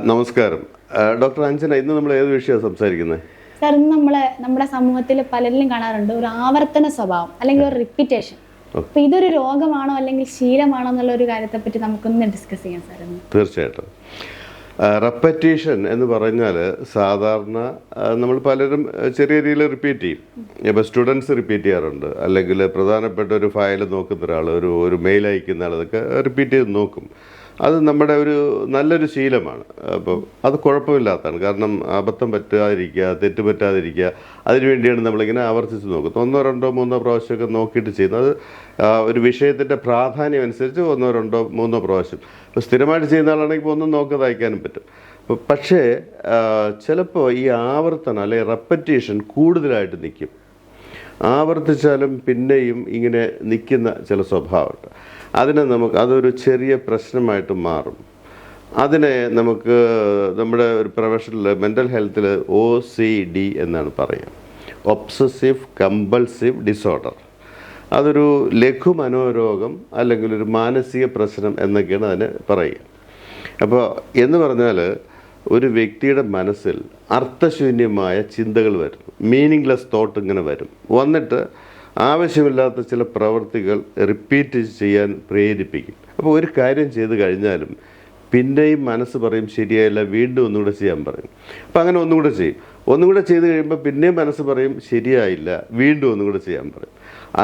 നമസ്കാരം ഡോക്ടർ അഞ്ജന. ഇന്ന് നമ്മൾ ഏത് വിഷയമാണ് സംസാരിക്കുന്നത്? സാർ, ഇന്ന് നമ്മുടെ സമൂഹത്തിൽ പലരിലും കാണാറുണ്ട് ഒരു ആവർത്തന സ്വഭാവം അല്ലെങ്കിൽ ഒരു റിപ്പീറ്റേഷൻ. അപ്പൊ ഇതൊരു രോഗമാണോ അല്ലെങ്കിൽ ശീലമാണോ എന്നുള്ള ഒരു കാര്യത്തെ പറ്റി നമുക്കൊന്ന് ഡിസ്കസ് ചെയ്യാം സാർ. തീർച്ചയായിട്ടും. റെപ്പറ്റീഷൻ എന്ന് പറഞ്ഞാൽ സാധാരണ നമ്മൾ പലരും ചെറിയ രീതിയിൽ റിപ്പീറ്റ് ചെയ്യും. ഇപ്പോൾ സ്റ്റുഡൻസ് റിപ്പീറ്റ് ചെയ്യാറുണ്ട്, അല്ലെങ്കിൽ പ്രധാനപ്പെട്ട ഒരു ഫയൽ നോക്കുന്ന ഒരാൾ, ഒരു മെയിൽ അയക്കുന്ന ആൾ, അതൊക്കെ റിപ്പീറ്റ് ചെയ്ത് നോക്കും. അത് നമ്മുടെ ഒരു നല്ലൊരു ശീലമാണ്. അപ്പോൾ അത് കുഴപ്പമില്ലാത്തതാണ്. കാരണം അബദ്ധം പറ്റാതിരിക്കുക, തെറ്റ് പറ്റാതിരിക്കുക, അതിനുവേണ്ടിയാണ് നമ്മളിങ്ങനെ ആവർത്തിച്ച് നോക്കുന്നത്. 1, 2, 3 പ്രാവശ്യമൊക്കെ നോക്കിയിട്ട് ചെയ്യുന്നത്. അത് ഒരു വിഷയത്തിൻ്റെ പ്രാധാന്യം അനുസരിച്ച് 1, 2, 3 പ്രാവശ്യം. ഇപ്പോൾ സ്ഥിരമായിട്ട് ചെയ്യുന്ന ആളാണെങ്കിൽ ഇപ്പോൾ ഒന്നും നോക്കാതെ അയക്കാനും പറ്റും. പക്ഷേ ചിലപ്പോൾ ഈ ആവർത്തനം അല്ലെങ്കിൽ റെപ്പറ്റീഷൻ കൂടുതലായിട്ട് നിൽക്കും. ആവർത്തിച്ചാലും പിന്നെയും ഇങ്ങനെ നിൽക്കുന്ന ചില സ്വഭാവമുണ്ട്. അതൊരു ചെറിയ പ്രശ്നമായിട്ട് മാറും. അതിനെ നമുക്ക് നമ്മുടെ ഒരു പ്രൊഫഷണൽ മെൻ്റൽ ഹെൽത്തിൽ OCD എന്നാണ് പറയുക, ഒബ്സസീവ് കമ്പൾസീവ് ഡിസോർഡർ. അതൊരു ലഘു മനോരോഗം അല്ലെങ്കിൽ ഒരു മാനസിക പ്രശ്നം എന്നൊക്കെയാണ് അതിന് പറയുക. അപ്പോൾ എന്ന് പറഞ്ഞാൽ ഒരു വ്യക്തിയുടെ മനസ്സിൽ അർത്ഥശൂന്യമായ ചിന്തകൾ വരും, മീനിങ്ലെസ് തോട്ട് ഇങ്ങനെ വന്നിട്ട് ആവശ്യമില്ലാത്ത ചില പ്രവൃത്തികൾ റിപ്പീറ്റ് ചെയ്യാൻ പ്രേരിപ്പിക്കും. അപ്പോൾ ഒരു കാര്യം ചെയ്ത് കഴിഞ്ഞാലും പിന്നെയും മനസ്സ് പറയും ശരിയായില്ല, വീണ്ടും ഒന്നുകൂടെ ചെയ്യാൻ പറയും. അപ്പോൾ അങ്ങനെ ഒന്നുകൂടെ ചെയ്ത് കഴിയുമ്പോൾ പിന്നെയും മനസ്സ് പറയും ശരിയായില്ല, വീണ്ടും ഒന്നുകൂടെ ചെയ്യാൻ പറയും.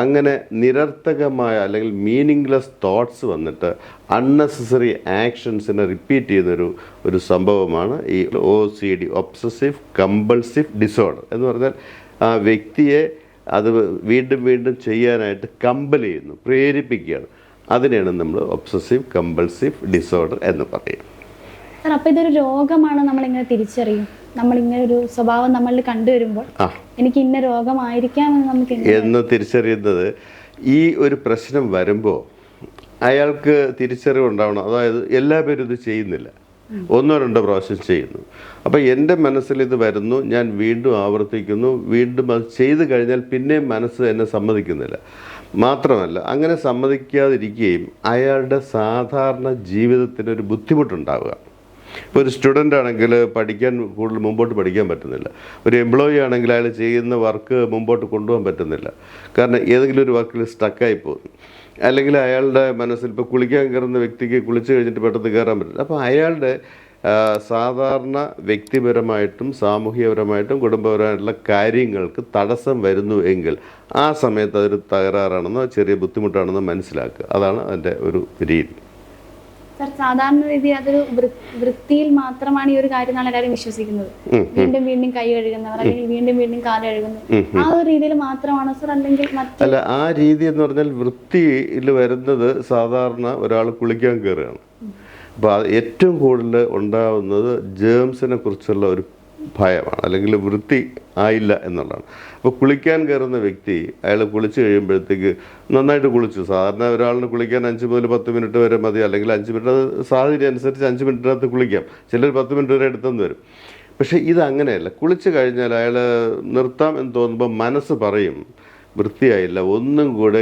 അങ്ങനെ നിരർത്ഥകമായ അല്ലെങ്കിൽ മീനിങ്ലെസ് തോട്ട്സ് വന്നിട്ട് അൺനെസസറി ആക്ഷൻസിനെ റിപ്പീറ്റ് ചെയ്യുന്നൊരു സംഭവമാണ് ഈ OCD, ഒബ്സസീവ് കമ്പൾസീവ് ഡിസോർഡർ എന്ന് പറഞ്ഞാൽ ആ വ്യക്തിയെ അത് വീണ്ടും ചെയ്യാനായിട്ട് കമ്പൽ ചെയ്യുന്നു, പ്രേരിപ്പിക്കുകയാണ്. അതിനെയാണ് നമ്മൾ ഒബ്സസീവ് കമ്പൾസീവ് ഡിസോർഡർ എന്ന് പറയുന്നത്. സാർ, അപ്പോൾ ഇതൊരു രോഗമാണ് നമ്മളിങ്ങനെ തിരിച്ചറിയും? നമ്മളിങ്ങനെ ഒരു സ്വഭാവം നമ്മളിൽ കണ്ടുവരുമ്പോൾ എനിക്ക് ഇന്ന രോഗമായിരിക്കാം എന്ന് തിരിച്ചറിയുന്നത് ഈ ഒരു പ്രശ്നം വരുമ്പോൾ അയാൾക്ക് തിരിച്ചറിവുണ്ടാവണം. അതായത് എല്ലാ പേരും ഇത് ചെയ്യുന്നില്ല, 1, 2 പ്രാവശ്യം ചെയ്യുന്നു. അപ്പോൾ എൻ്റെ മനസ്സിൽ ഇത് വരുന്നു, ഞാൻ വീണ്ടും ആവർത്തിക്കുന്നു, വീണ്ടും അത് ചെയ്ത് കഴിഞ്ഞാൽ പിന്നെയും മനസ്സ് എന്നെ സമ്മതിക്കുന്നില്ല. മാത്രമല്ല അങ്ങനെ സമ്മതിക്കാതിരിക്കുകയും അയാളുടെ സാധാരണ ജീവിതത്തിനൊരു ബുദ്ധിമുട്ടുണ്ടാവുക. ഇപ്പോൾ ഒരു സ്റ്റുഡൻ്റ് ആണെങ്കിൽ കൂടുതൽ മുമ്പോട്ട് പഠിക്കാൻ പറ്റുന്നില്ല. ഒരു എംപ്ലോയി ആണെങ്കിൽ അയാൾ ചെയ്യുന്ന വർക്ക് മുമ്പോട്ട് കൊണ്ടുപോകാൻ പറ്റുന്നില്ല. കാരണം ഏതെങ്കിലും ഒരു വർക്കിൽ സ്റ്റക്കായി പോകുന്നു. അല്ലെങ്കിൽ അയാളുടെ മനസ്സിൽ ഇപ്പോൾ കുളിക്കാൻ കയറുന്ന വ്യക്തിക്ക് കുളിച്ച് കഴിഞ്ഞിട്ട് പെട്ടെന്ന് കയറാൻ പറ്റില്ല. അപ്പോൾ അയാളുടെ സാധാരണ വ്യക്തിപരമായിട്ടും സാമൂഹികപരമായിട്ടും കുടുംബപരമായിട്ടുള്ള കാര്യങ്ങൾക്ക് തടസ്സം വരുന്നു എങ്കിൽ ആ സമയത്ത് അതൊരു തകരാറാണെന്നോ ചെറിയ ബുദ്ധിമുട്ടാണെന്നോ മനസ്സിലാക്കുക. അതാണ് അതിൻ്റെ ഒരു രീതി. സാർ, സാധാരണ രീതി അതൊരു വൃത്തിയിൽ മാത്രമാണ് ഈ ഒരു കാര്യം എന്നാണ് എല്ലാവരും വിശ്വസിക്കുന്നത്. വീണ്ടും കൈ കഴുകുന്നവർ അല്ലെങ്കിൽ വീണ്ടും കാല് കഴുകുന്നു, ആ ഒരു രീതിയിൽ മാത്രമാണോ സാർ? അല്ലെങ്കിൽ അല്ല, ആ രീതി എന്ന് പറഞ്ഞാൽ വൃത്തിയിൽ വരുന്നത് സാധാരണ ഒരാൾ കുളിക്കാൻ കയറുകയാണ്. അപ്പോൾ ഏറ്റവും കൂടുതൽ ഉണ്ടാകുന്നത് ജേംസിനെ കുറിച്ചുള്ള ഒരു ഭയമാണ്, അല്ലെങ്കിൽ വൃത്തി ആയില്ല എന്നുള്ളതാണ്. അപ്പോൾ കുളിക്കാൻ കയറുന്ന വ്യക്തി അയാൾ കുളിച്ച് കഴിയുമ്പോഴത്തേക്ക് നന്നായിട്ട് കുളിച്ചു. സാധാരണ ഒരാളിന് കുളിക്കാൻ 5 മുതൽ 10 മിനിറ്റ് വരെ മതി, അല്ലെങ്കിൽ 5 മിനിറ്റ്, അത് സാഹചര്യം അനുസരിച്ച് 5 മിനിറ്റിനകത്ത് കുളിക്കാം. ചിലർ 10 മിനിറ്റ് വരെ എടുത്തെന്ന് വരും. പക്ഷേ ഇതങ്ങനെയല്ല. കുളിച്ച് കഴിഞ്ഞാൽ അയാൾ നിർത്താം എന്ന് തോന്നുമ്പോൾ മനസ്സ് പറയും വൃത്തിയായില്ല, ഒന്നും കൂടെ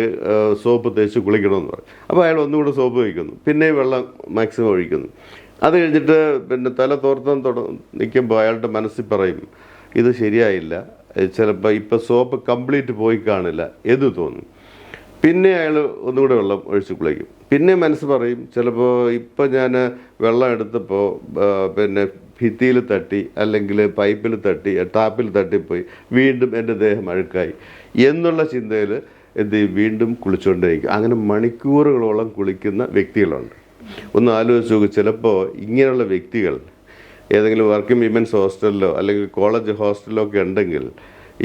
സോപ്പ് തേച്ച് കുളിക്കണമെന്ന് പറയും. അപ്പോൾ അയാൾ ഒന്നുകൂടെ സോപ്പ് വയ്ക്കുന്നു, പിന്നെ വെള്ളം മാക്സിമം ഒഴിക്കുന്നു. അത് കഴിഞ്ഞിട്ട് പിന്നെ തല തോർത്താൻ നിൽക്കുമ്പോൾ അയാളുടെ മനസ്സിൽ പറയും ഇത് ശരിയായില്ല, ചിലപ്പോൾ ഇപ്പോൾ സോപ്പ് കംപ്ലീറ്റ് പോയി കാണില്ല എന്ന് തോന്നും. പിന്നെ അയാൾ ഒന്നുകൂടെ വെള്ളം ഒഴിച്ച് കുളിക്കും. പിന്നെ മനസ്സ് പറയും ചിലപ്പോൾ ഇപ്പം ഞാൻ വെള്ളം എടുത്തപ്പോൾ പിന്നെ ഭിത്തിയിൽ തട്ടി, അല്ലെങ്കിൽ പൈപ്പിൽ തട്ടി, ടാപ്പിൽ തട്ടിപ്പോയി, വീണ്ടും എൻ്റെ ദേഹം അഴുക്കായി എന്നുള്ള ചിന്തയിൽ എന്ത് ചെയ്യും, വീണ്ടും കുളിച്ചുകൊണ്ടേയിരിക്കും. അങ്ങനെ മണിക്കൂറുകളോളം കുളിക്കുന്ന വ്യക്തികളുണ്ട്. ഒന്ന് ആലോചിച്ച് നോക്കും. ചിലപ്പോൾ ഇങ്ങനെയുള്ള വ്യക്തികൾ ഏതെങ്കിലും വർക്കിംഗ് വിമൻസ് ഹോസ്റ്റലിലോ അല്ലെങ്കിൽ കോളേജ് ഹോസ്റ്റലിലോ ഒക്കെ ഉണ്ടെങ്കിൽ,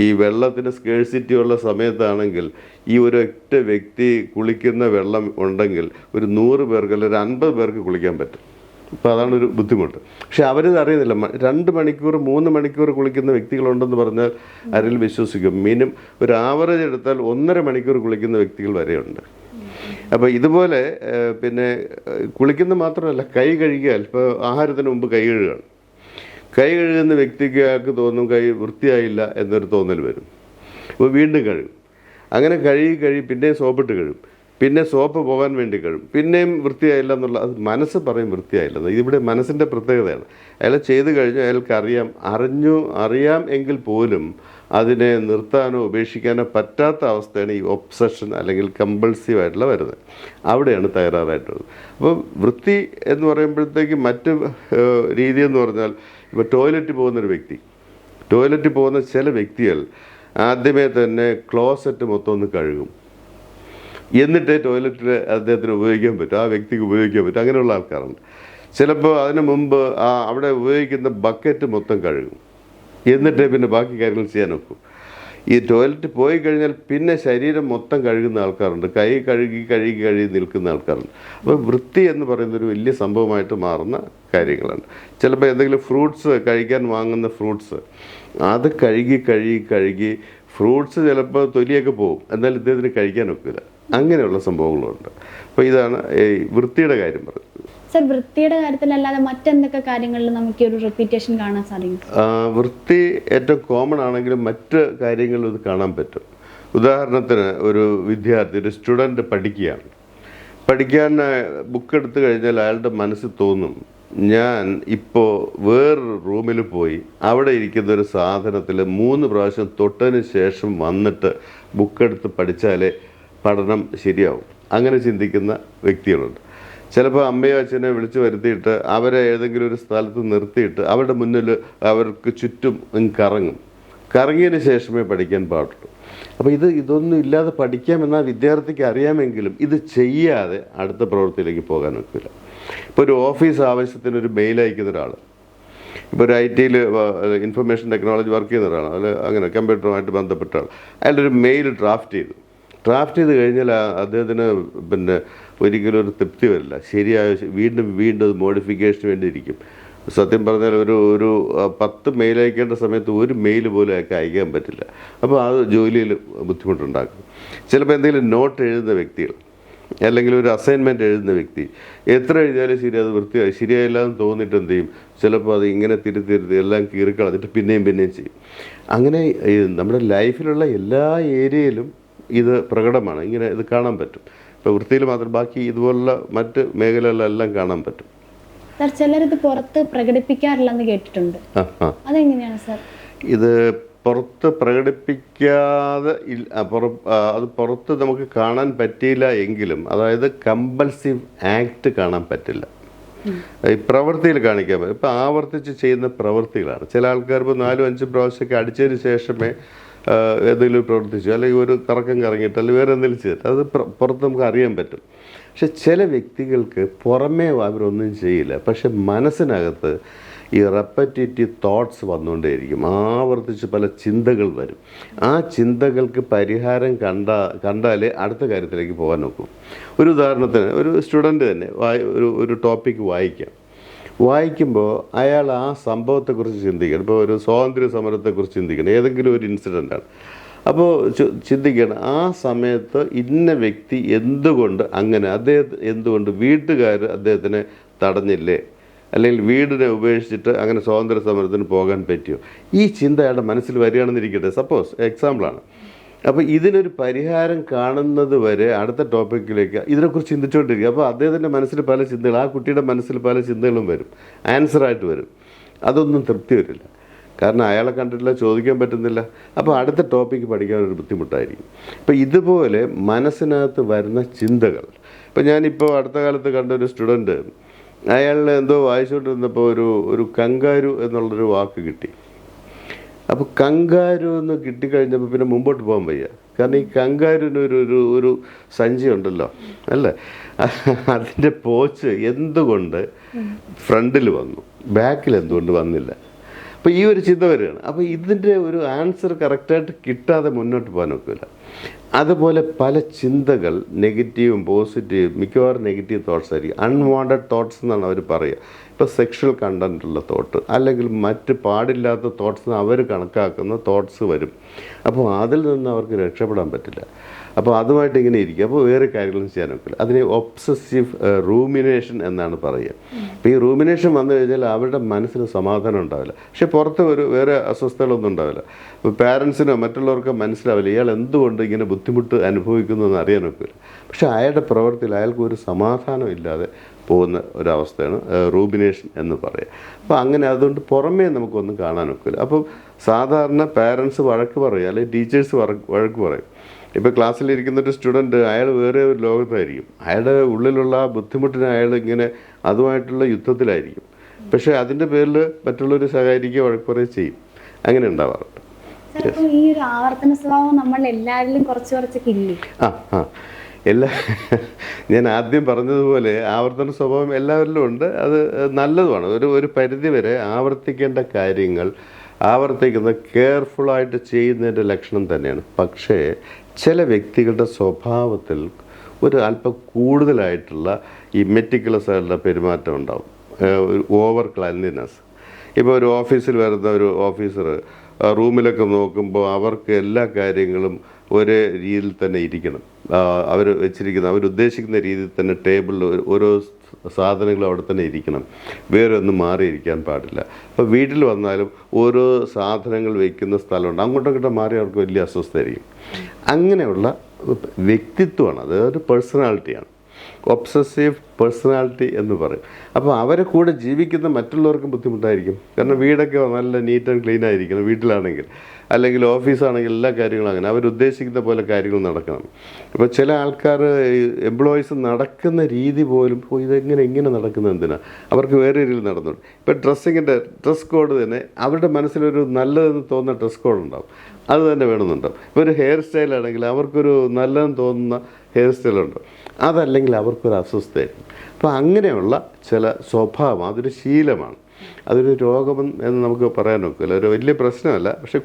ഈ വെള്ളത്തിന് സ്കേഴ്സിറ്റി ഉള്ള സമയത്താണെങ്കിൽ ഈ ഒരൊറ്റ വ്യക്തി കുളിക്കുന്ന വെള്ളം ഉണ്ടെങ്കിൽ ഒരു 100 പേർക്ക് അല്ലെങ്കിൽ 50 പേർക്ക് കുളിക്കാൻ പറ്റും. അപ്പോൾ അതാണ് ഒരു ബുദ്ധിമുട്ട്. പക്ഷെ അവരിത് അറിയുന്നില്ല. 2 മണിക്കൂർ 3 മണിക്കൂർ കുളിക്കുന്ന വ്യക്തികളുണ്ടെന്ന് പറഞ്ഞാൽ ആരെങ്കിലും വിശ്വസിക്കും. ഒരു ആവറേജ് എടുത്താൽ 1.5 മണിക്കൂർ കുളിക്കുന്ന വ്യക്തികൾ വരെയുണ്ട്. അപ്പോൾ ഇതുപോലെ പിന്നെ കുളിക്കുന്ന മാത്രമല്ല, കൈ കഴുകിയാൽ ഇപ്പോൾ ആഹാരത്തിന് മുമ്പ് കൈ കഴുകുകയാണ്. കൈ കഴുകുന്ന വ്യക്തിക്ക് അയാൾക്ക് തോന്നും കൈ വൃത്തിയായില്ല എന്നൊരു തോന്നൽ വരും. അപ്പോൾ വീണ്ടും കഴുകും. അങ്ങനെ കഴുകി പിന്നെ സോപ്പിട്ട് കഴുകും. പിന്നെ സോപ്പ് പോകാൻ വേണ്ടി കഴിയും, പിന്നെയും വൃത്തിയായില്ല എന്നുള്ള, അത് മനസ്സ് പറയും വൃത്തിയായില്ലെന്ന്. ഇതിവിടെ മനസ്സിൻ്റെ പ്രത്യേകതയാണ്. അയാൾ ചെയ്ത് കഴിഞ്ഞു, അയാൾക്ക് അറിയാം എങ്കിൽ പോലും അതിനെ നിർത്താനോ ഉപേക്ഷിക്കാനോ പറ്റാത്ത അവസ്ഥയാണ് ഈ ഒബ്സഷൻ അല്ലെങ്കിൽ കമ്പൾസീവ് ആയിട്ടുള്ള വരുന്നത്. അവിടെയാണ് തകരാറായിട്ടുള്ളത്. അപ്പോൾ വൃത്തി എന്ന് പറയുമ്പോഴത്തേക്ക് മറ്റ് രീതി എന്ന് പറഞ്ഞാൽ, ഇപ്പോൾ ടോയ്ലറ്റിൽ പോകുന്ന ചില വ്യക്തികൾ ആദ്യമേ തന്നെ ക്ലോസറ്റ് മൊത്തം ഒന്ന് കഴുകും, എന്നിട്ടേ ടോയ്ലറ്റിൽ അദ്ദേഹത്തിന് ഉപയോഗിക്കാൻ പറ്റും, ആ വ്യക്തിക്ക് ഉപയോഗിക്കാൻ പറ്റും. അങ്ങനെയുള്ള ആൾക്കാരുണ്ട്. ചിലപ്പോൾ അതിന് മുമ്പ് അവിടെ ഉപയോഗിക്കുന്ന ബക്കറ്റ് മൊത്തം കഴുകും, എന്നിട്ടേ പിന്നെ ബാക്കി കാര്യങ്ങൾ ചെയ്യാൻ നോക്കും. ഈ ടോയ്ലറ്റ് പോയി കഴിഞ്ഞാൽ പിന്നെ ശരീരം മൊത്തം കഴുകുന്ന ആൾക്കാരുണ്ട്, കൈ കഴുകി നിൽക്കുന്ന ആൾക്കാരുണ്ട്. അപ്പോൾ വൃത്തി എന്ന് പറയുന്നൊരു വലിയ സംഭവമായിട്ട് മാറുന്ന കാര്യങ്ങളാണ്. ചിലപ്പോൾ എന്തെങ്കിലും ഫ്രൂട്ട്സ് കഴിക്കാൻ വാങ്ങുന്ന ഫ്രൂട്ട്സ് അത് കഴുകി ഫ്രൂട്ട്സ് ചിലപ്പോൾ തൊലിയൊക്കെ പോകും, എന്നാൽ ഇദ്ദേഹത്തിന് കഴിക്കാൻ ഒക്കില്ല. അങ്ങനെയുള്ള സംഭവങ്ങളുണ്ട്. അപ്പോൾ ഇതാണ് ഈ വൃത്തിയുടെ കാര്യം പറയുന്നത്. സർ, വൃത്തിയുടെ കാര്യത്തിലല്ലാതെ മറ്റെന്തൊക്കെ കാര്യങ്ങളിൽ നമുക്ക് ഒരു റിപ്പീറ്റേഷൻ കാണാൻ സാധിക്കും? വൃത്തി ഏറ്റവും കോമൺ ആണെങ്കിലും മറ്റ് കാര്യങ്ങളിൽ ഇത് കാണാൻ പറ്റും. ഉദാഹരണത്തിന് ഒരു വിദ്യാർത്ഥി, ഒരു സ്റ്റുഡൻറ്റ് പഠിക്കാൻ ബുക്ക് എടുത്തു കഴിഞ്ഞാൽ അയാളുടെ മനസ്സിൽ തോന്നും, ഞാൻ ഇപ്പോൾ വേറൊരു റൂമിൽ പോയി അവിടെ ഇരിക്കുന്ന ഒരു സാധനത്തിൽ 3 പ്രാവശ്യം തൊട്ടതിന് ശേഷം വന്നിട്ട് ബുക്കെടുത്ത് പഠിച്ചാലേ പഠനം ശരിയാവും. അങ്ങനെ ചിന്തിക്കുന്ന വ്യക്തികളുണ്ട്. ചിലപ്പോൾ അമ്മയോ അച്ഛനെ വിളിച്ചു വരുത്തിയിട്ട് അവരെ ഏതെങ്കിലും ഒരു സ്ഥലത്ത് നിർത്തിയിട്ട് അവരുടെ മുന്നിൽ അവർക്ക് ചുറ്റും കറങ്ങിയതിന് ശേഷമേ പഠിക്കാൻ പാടുള്ളൂ. അപ്പോൾ ഇതൊന്നും ഇല്ലാതെ പഠിക്കാമെന്നാൽ വിദ്യാർത്ഥിക്ക് അറിയാമെങ്കിലും ഇത് ചെയ്യാതെ അടുത്ത പ്രവൃത്തിയിലേക്ക് പോകാൻ ഒക്കില്ല. ഇപ്പോൾ ഒരു ഓഫീസ് ആവശ്യത്തിന് ഒരു മെയിൽ അയക്കുന്ന ഒരാൾ, ഇപ്പോൾ ഒരു IT ഇൻഫർമേഷൻ ടെക്നോളജി വർക്ക് ചെയ്യുന്ന ഒരാളാണ്, അല്ല അങ്ങനെ കമ്പ്യൂട്ടറുമായിട്ട് ബന്ധപ്പെട്ട ആൾ, അയാളുടെ ഒരു മെയിൽ ഡ്രാഫ്റ്റ് ചെയ്ത് കഴിഞ്ഞാൽ അദ്ദേഹത്തിന് പിന്നെ ഒരിക്കലും ഒരു തൃപ്തി വരില്ല. ശരിയായ വീണ്ടും അത് മോഡിഫിക്കേഷന് വേണ്ടി ഇരിക്കും. സത്യം പറഞ്ഞാൽ ഒരു 10 മെയിൽ അയക്കേണ്ട സമയത്ത് ഒരു മെയിൽ പോലും അയക്കാൻ പറ്റില്ല. അപ്പോൾ അത് ജോലിയിൽ ബുദ്ധിമുട്ടുണ്ടാക്കും. ചിലപ്പോൾ എന്തെങ്കിലും നോട്ട് എഴുതുന്ന വ്യക്തികൾ അല്ലെങ്കിൽ ഒരു അസൈൻമെൻറ്റ് എഴുതുന്ന വ്യക്തി എത്ര എഴുതിയാലും ശരി, അത് ശരിയായില്ല എന്ന് തോന്നിയിട്ട് എന്ത് ചെയ്യും, ചിലപ്പോൾ അത് ഇങ്ങനെ തിരുത്തി എല്ലാം കീറിക്കളഞ്ഞിട്ട് പിന്നെയും ചെയ്യും. അങ്ങനെ നമ്മുടെ ലൈഫിലുള്ള എല്ലാ ഏരിയയിലും ഇത് പ്രകടമാണ്. ഇങ്ങനെ ഇത് കാണാൻ പറ്റും. ഇപ്പോൾ വൃത്തിയിൽ മാത്രം, ബാക്കി ഇതുപോലുള്ള മറ്റ് മേഖലകളിലെല്ലാം കാണാൻ പറ്റും. സർ, ചിലരിത് പുറത്ത് പ്രകടിപ്പിക്കാറില്ലെന്ന് കേട്ടിട്ടുണ്ട്. അതെങ്ങനെയാണ് സർ? ഇത് പുറത്ത് പ്രകടിപ്പിക്കാതെ അത് പുറത്ത് നമുക്ക് കാണാൻ പറ്റിയില്ല എങ്കിലും, അതായത് കമ്പൽസീവ് ആക്ട് കാണാൻ പറ്റില്ല, ഈ പ്രവൃത്തിയിൽ കാണിക്കാൻ പറ്റും. ഇപ്പം ആവർത്തിച്ച് ചെയ്യുന്ന പ്രവൃത്തികളാണ്. ചില ആൾക്കാർ ഇപ്പോൾ 4-5 പ്രാവശ്യമൊക്കെ അടിച്ചതിന് ശേഷമേ ഏതെങ്കിലും പ്രവർത്തിച്ചു, അല്ലെങ്കിൽ ഒരു കറങ്ങിയിട്ട് അല്ലെങ്കിൽ വേറെ എന്തെങ്കിലും ചെയ്തിട്ട് അത് പുറത്ത് നമുക്ക് അറിയാൻ പറ്റും. പക്ഷെ ചില വ്യക്തികൾക്ക് പുറമേ അവരൊന്നും ചെയ്യില്ല, പക്ഷെ മനസ്സിനകത്ത് ഈ റെപ്പറ്റേറ്റീവ് തോട്ട്സ് വന്നുകൊണ്ടേയിരിക്കും. ആവർത്തിച്ച് പല ചിന്തകൾ വരും. ആ ചിന്തകൾക്ക് പരിഹാരം കണ്ടാലേ അടുത്ത കാര്യത്തിലേക്ക് പോകാൻ നോക്കും. ഒരു ഉദാഹരണത്തിന് ഒരു സ്റ്റുഡൻറ്റ് തന്നെ ഒരു ടോപ്പിക്ക് വായിക്കുമ്പോൾ അയാൾ ആ സംഭവത്തെക്കുറിച്ച് ചിന്തിക്കണം. ഇപ്പോൾ ഒരു സ്വാതന്ത്ര്യ സമരത്തെക്കുറിച്ച് ചിന്തിക്കണം, ഏതെങ്കിലും ഒരു ഇൻസിഡൻ്റാണ്. അപ്പോൾ ചിന്തിക്കണം, ആ സമയത്ത് ഇന്ന വ്യക്തി എന്തുകൊണ്ട് എന്തുകൊണ്ട് വീട്ടുകാർ അദ്ദേഹത്തിനെ തടഞ്ഞില്ലേ, അല്ലെങ്കിൽ വീടിനെ ഉപേക്ഷിച്ചിട്ട് അങ്ങനെ സ്വാതന്ത്ര്യ സമരത്തിന് പോകാൻ പറ്റിയോ? ഈ ചിന്ത അയാളുടെ മനസ്സിൽ വരികയാണെന്നിരിക്കട്ടെ, സപ്പോസ് എക്സാമ്പിളാണ്. അപ്പോൾ ഇതിനൊരു പരിഹാരം കാണുന്നത് വരെ അടുത്ത ടോപ്പിക്കിലേക്ക് ഇതിനെക്കുറിച്ച് ചിന്തിച്ചുകൊണ്ടിരിക്കുക. അപ്പോൾ അദ്ദേഹത്തിൻ്റെ മനസ്സിൽ പല ചിന്തകൾ, ആ കുട്ടിയുടെ മനസ്സിൽ പല ചിന്തകളും വരും, ആൻസറായിട്ട് വരും. അതൊന്നും തൃപ്തി വരില്ല, കാരണം അയാളെ കണ്ടിട്ടില്ല, ചോദിക്കാൻ പറ്റുന്നില്ല. അപ്പോൾ അടുത്ത ടോപ്പിക്ക് പഠിക്കാനൊരു ബുദ്ധിമുട്ടായിരിക്കും. അപ്പോൾ ഇതുപോലെ മനസ്സിനകത്ത് വരുന്ന ചിന്തകൾ, ഇപ്പോൾ ഞാനിപ്പോൾ അടുത്ത കാലത്ത് കണ്ട ഒരു സ്റ്റുഡൻറ്റ്, അയാളിനെ എന്തോ വായിച്ചുകൊണ്ടിരുന്നപ്പോൾ ഒരു കങ്കാരു എന്നുള്ളൊരു വാക്ക് കിട്ടി. അപ്പോൾ കങ്കാരു എന്ന് കിട്ടിക്കഴിഞ്ഞപ്പോൾ പിന്നെ മുമ്പോട്ട് പോകാൻ വയ്യ. കാരണം ഈ കങ്കാരുവിന് ഒരു സഞ്ചി ഉണ്ടല്ലോ അല്ലേ, അതിൻ്റെ പോച്ച് എന്തുകൊണ്ട് ഫ്രണ്ടിൽ വന്നു, ബാക്കിൽ എന്തുകൊണ്ട് വന്നില്ല? അപ്പോൾ ഈ ഒരു ചിന്ത വരികയാണ്. അപ്പോൾ ഇതിൻ്റെ ഒരു ആൻസർ കറക്റ്റായിട്ട് കിട്ടാതെ മുന്നോട്ട് പോകാൻ ഒക്കില്ല. അതുപോലെ പല ചിന്തകൾ, നെഗറ്റീവും പോസിറ്റീവും, മിക്കവാറും നെഗറ്റീവ് തോട്ട്സ് ആയിരിക്കും. അൺവാണ്ടഡ് തോട്ട്സ് എന്നാണ് അവർ പറയുക. ഇപ്പോൾ സെക്ഷൽ കണ്ടൻറ്റുള്ള തോട്ട് അല്ലെങ്കിൽ മറ്റ് പാടില്ലാത്ത തോട്ട്സ് അവർ കണക്കാക്കുന്ന തോട്ട്സ് വരും. അപ്പോൾ അതിൽ നിന്ന് അവർക്ക് രക്ഷപ്പെടാൻ പറ്റില്ല. അപ്പോൾ അതുമായിട്ട് ഇങ്ങനെ ഇരിക്കും. അപ്പോൾ വേറെ കാര്യങ്ങളും ചെയ്യാൻ ഒക്കില്ല. അതിനെ ഒബ്സസീവ് റൂമിനേഷൻ എന്നാണ് പറയുക. അപ്പോൾ ഈ റൂമിനേഷൻ വന്നു കഴിഞ്ഞാൽ അവരുടെ മനസ്സിന് സമാധാനം ഉണ്ടാവില്ല. പക്ഷേ പുറത്ത് വേറെ അസ്വസ്ഥതകളൊന്നും ഉണ്ടാവില്ല. അപ്പോൾ പാരൻസിനോ മറ്റുള്ളവർക്കോ മനസ്സിലാവില്ല ഇയാൾ എന്തുകൊണ്ട് ഇങ്ങനെ ബുദ്ധിമുട്ട് അനുഭവിക്കുന്നു എന്ന് അറിയാൻ ഒക്കില്ല. പക്ഷേ അയാളുടെ പ്രവൃത്തിയിൽ അയാൾക്ക് ഒരു സമാധാനം ഇല്ലാതെ പോകുന്ന ഒരവസ്ഥയാണ് റൂമിനേഷൻ എന്ന് പറയുക. അപ്പോൾ അങ്ങനെ അതുകൊണ്ട് പുറമേ നമുക്കൊന്നും കാണാനൊക്കില്ല. അപ്പം സാധാരണ പാരൻസ് വഴക്ക് പറയും, അല്ലെങ്കിൽ ടീച്ചേഴ്സ് വഴക്ക് പറയും. ഇപ്പോൾ ക്ലാസ്സിലിരിക്കുന്ന ഒരു സ്റ്റുഡൻറ്റ് അയാൾ വേറെ ഒരു ലോകത്തായിരിക്കും. അയാളുടെ ഉള്ളിലുള്ള ആ ബുദ്ധിമുട്ടിന് അയാൾ ഇങ്ങനെ അതുമായിട്ടുള്ള യുദ്ധത്തിലായിരിക്കും. പക്ഷേ അതിൻ്റെ പേരിൽ മറ്റുള്ളവർ സഹകരിക്കുകയോ വഴക്ക് പറയുകയോ ചെയ്യും. അങ്ങനെ ഉണ്ടാവാറുണ്ട്. ഈ ഒരു ആവർത്തന സ്വഭാവം നമ്മൾ എല്ലാവരിലും കുറച്ചൊക്കെ ഇല്ലേ? ഞാൻ ആദ്യം പറഞ്ഞതുപോലെ ആവർത്തന സ്വഭാവം എല്ലാവരിലും ഉണ്ട്. അത് നല്ലതുമാണ്. ഒരു പരിധി വരെ ആവർത്തിക്കേണ്ട കാര്യങ്ങൾ ആവർത്തിക്കുന്നത് കെയർഫുള്ളായിട്ട് ചെയ്യുന്നതിൻ്റെ ലക്ഷണം തന്നെയാണ്. പക്ഷേ ചില വ്യക്തികളുടെ സ്വഭാവത്തിൽ ഒരു അല്പം കൂടുതലായിട്ടുള്ള ഈ മെറ്റിക്കുലസ് ആയിട്ടുള്ള പെരുമാറ്റം ഉണ്ടാവും, ഓവർ ക്ലീൻലിനെസ്. ഇപ്പോൾ ഒരു ഓഫീസിൽ വരുന്ന ഒരു ഓഫീസർ റൂമിലൊക്കെ നോക്കുമ്പോൾ അവർക്ക് എല്ലാ കാര്യങ്ങളും ഒരേ രീതിയിൽ തന്നെ ഇരിക്കണം. അവരുദ്ദേശിക്കുന്ന രീതിയിൽ തന്നെ ടേബിളിൽ ഓരോ സാധനങ്ങളും അവിടെ തന്നെ ഇരിക്കണം. വേറെ ഒന്നും മാറിയിരിക്കാൻ പാടില്ല. അപ്പോൾ വീട്ടിൽ വന്നാലും ഓരോ സാധനങ്ങൾ വയ്ക്കുന്ന സ്ഥലമുണ്ട്, അങ്ങോട്ടും മാറി അവർക്ക് വലിയ അസ്വസ്ഥതയായിരിക്കും. അങ്ങനെയുള്ള വ്യക്തിത്വമാണ്, അതൊരു പേഴ്സണാലിറ്റിയാണ്. ഒബ്സസീവ് പേഴ്സണാലിറ്റി എന്ന് പറയും. അപ്പോൾ അവരെ കൂടെ ജീവിക്കുന്ന മറ്റുള്ളവർക്കും ബുദ്ധിമുട്ടായിരിക്കും. കാരണം വീടൊക്കെ നല്ല നീറ്റ് ആൻഡ് ക്ലീൻ ആയിരിക്കണം വീട്ടിലാണെങ്കിൽ, അല്ലെങ്കിൽ ഓഫീസാണെങ്കിൽ എല്ലാ കാര്യങ്ങളും അങ്ങനെ അവരുദ്ദേശിക്കുന്ന പോലെ കാര്യങ്ങൾ നടക്കണം. ഇപ്പോൾ ചില ആൾക്കാർ എംപ്ലോയീസ് നടക്കുന്ന രീതി പോലും ഇങ്ങനെ നടക്കുന്നത് എന്തിനാണ്, അവർക്ക് വേറെ രീതിയിൽ നടന്നുണ്ട്. ഇപ്പോൾ ഡ്രസ് കോഡ് തന്നെ അവരുടെ മനസ്സിലൊരു നല്ലതെന്ന് തോന്നുന്ന ഡ്രസ് കോഡ് ഉണ്ടാവും, അത് തന്നെ വേണമെന്നുണ്ടാവും. ഇപ്പോൾ ഒരു ഹെയർ സ്റ്റൈലാണെങ്കിൽ അവർക്കൊരു നല്ലതെന്ന് തോന്നുന്ന ഹെയർ സ്റ്റൈലുണ്ട്, അതല്ലെങ്കിൽ അവർക്കൊരു അസ്വസ്ഥയായിരിക്കും. അപ്പോൾ അങ്ങനെയുള്ള ചില സ്വഭാവം അതൊരു ശീലമാണ്. അതൊരു രോഗം എന്ന് നമുക്ക് പറയാൻ ഒക്കില്ല. ഒരു വലിയ പ്രശ്നമല്ല, പക്ഷെ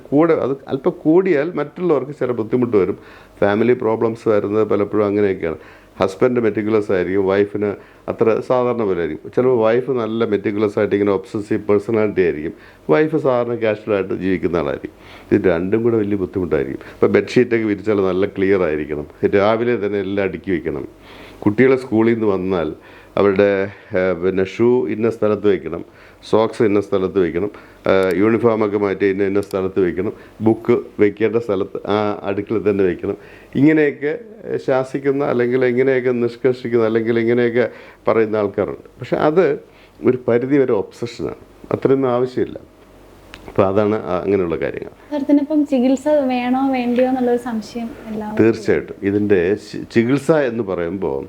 അത് അല്പം കൂടിയാൽ മറ്റുള്ളവർക്ക് ചില ബുദ്ധിമുട്ട് വരും. ഫാമിലി പ്രോബ്ലംസ് വരുന്നത് പലപ്പോഴും അങ്ങനെയൊക്കെയാണ്. ഹസ്ബൻഡ് മെറ്റിക്കുലസ് ആയിരിക്കും, വൈഫിന് അത്ര സാധാരണ പോലെ ആയിരിക്കും. ചിലപ്പോൾ വൈഫ് നല്ല മെറ്റിക്കുലസ് ആയിട്ട് ഇങ്ങനെ ഒബ്സസീവ് പേഴ്സണാലിറ്റി ആയിരിക്കും, വൈഫ് സാധാരണ കാഷ്വലായിട്ട് ജീവിക്കുന്ന ആളായിരിക്കും. ഇത് രണ്ടും കൂടെ വലിയ ബുദ്ധിമുട്ടായിരിക്കും. ഇപ്പോൾ ബെഡ്ഷീറ്റൊക്കെ വിരിച്ചാൽ നല്ല ക്ലിയർ ആയിരിക്കണം, രാവിലെ തന്നെ എല്ലാം അടുക്കി വയ്ക്കണം. കുട്ടികളെ സ്കൂളിൽ നിന്ന് വന്നാൽ അവരുടെ ഷൂ ഇന്ന സ്ഥലത്ത് വയ്ക്കണം, സോക്സ് ഇന്ന സ്ഥലത്ത് വയ്ക്കണം, യൂണിഫോമൊക്കെ മാറ്റി ഇന്ന സ്ഥലത്ത് വയ്ക്കണം, ബുക്ക് വയ്ക്കേണ്ട സ്ഥലത്ത് ആ അടുക്കള തന്നെ വയ്ക്കണം. ഇങ്ങനെയൊക്കെ ശാസിക്കുന്ന അല്ലെങ്കിൽ ഇങ്ങനെയൊക്കെ നിഷ്കർഷിക്കുന്ന അല്ലെങ്കിൽ ഇങ്ങനെയൊക്കെ പറയുന്ന ആൾക്കാരുണ്ട്. പക്ഷെ അത് ഒരു പരിധി വരെ ഒബ്സഷനാണ്, അത്രയൊന്നും ആവശ്യമില്ല. അപ്പോൾ അതാണ് അങ്ങനെയുള്ള കാര്യങ്ങൾ. ചികിത്സ വേണോ വേണ്ടിയോ എന്നുള്ളൊരു സംശയം. തീർച്ചയായിട്ടും ഇതിൻ്റെ ചികിത്സ എന്ന് പറയുമ്പോൾ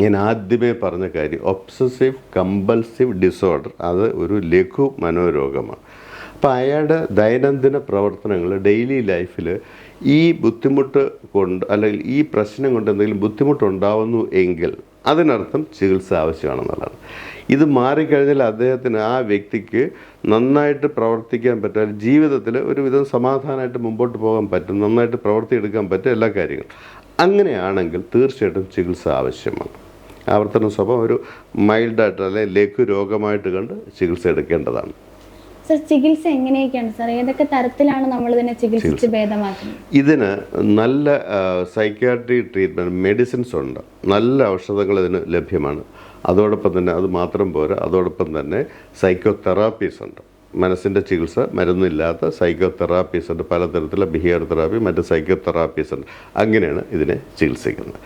ഞാൻ ആദ്യമേ പറഞ്ഞ കാര്യം, ഒബ്സസീവ് കമ്പൾസീവ് ഡിസോർഡർ അത് ഒരു ലഘു മനോരോഗമാണ്. അപ്പോൾ അയാളുടെ ദൈനംദിന പ്രവർത്തനങ്ങൾ ഡെയിലി ലൈഫിൽ ഈ ബുദ്ധിമുട്ട് കൊണ്ട് അല്ലെങ്കിൽ ഈ പ്രശ്നം കൊണ്ട് എന്തെങ്കിലും ബുദ്ധിമുട്ടുണ്ടാവുന്നു എങ്കിൽ അതിനർത്ഥം ചികിത്സ ആവശ്യമാണെന്നുള്ളതാണ്. ഇത് മാറിക്കഴിഞ്ഞാൽ അദ്ദേഹത്തിന് ആ വ്യക്തിക്ക് നന്നായിട്ട് പ്രവർത്തിക്കാൻ പറ്റും, ജീവിതത്തിൽ ഒരുവിധം സമാധാനമായിട്ട് മുമ്പോട്ട് പോകാൻ പറ്റും, നന്നായിട്ട് പ്രവർത്തിയെടുക്കാൻ പറ്റും എല്ലാ കാര്യങ്ങളും. അങ്ങനെയാണെങ്കിൽ തീർച്ചയായിട്ടും ചികിത്സ ആവശ്യമാണ്. ആവർത്തന സ്വഭാവം ഒരു മൈൽഡായിട്ട് അല്ലെങ്കിൽ ലഘു രോഗമായിട്ട് കണ്ട് ചികിത്സ എടുക്കേണ്ടതാണ്. സർ, ചികിത്സ എങ്ങനെയൊക്കെയാണ് സർ? ഏതൊക്കെ തരത്തിലാണ് നമ്മൾ ഇതിനെ ചികിത്സിച്ച് ഭേദമാക്കുന്നത്? ഇതിന് നല്ല സൈക്യാട്രി ട്രീറ്റ്മെൻറ്റ് മെഡിസിൻസ് ഉണ്ട്, നല്ല ഔഷധങ്ങൾ ഇതിന് ലഭ്യമാണ്. അതോടൊപ്പം തന്നെ അത് മാത്രം പോരാ, അതോടൊപ്പം തന്നെ സൈക്കോ തെറാപ്പീസ് ഉണ്ട്. മനസ്സിൻ്റെ ചികിത്സ, മരുന്നില്ലാത്ത സൈക്കോ തെറാപ്പീസ് ഉണ്ട്, പലതരത്തിലുള്ള ബിഹേവിയർ തെറാപ്പി, മറ്റ് സൈക്കോ തെറാപ്പീസ് ഉണ്ട്. അങ്ങനെയാണ് ഇതിനെ ചികിത്സിക്കുന്നത്.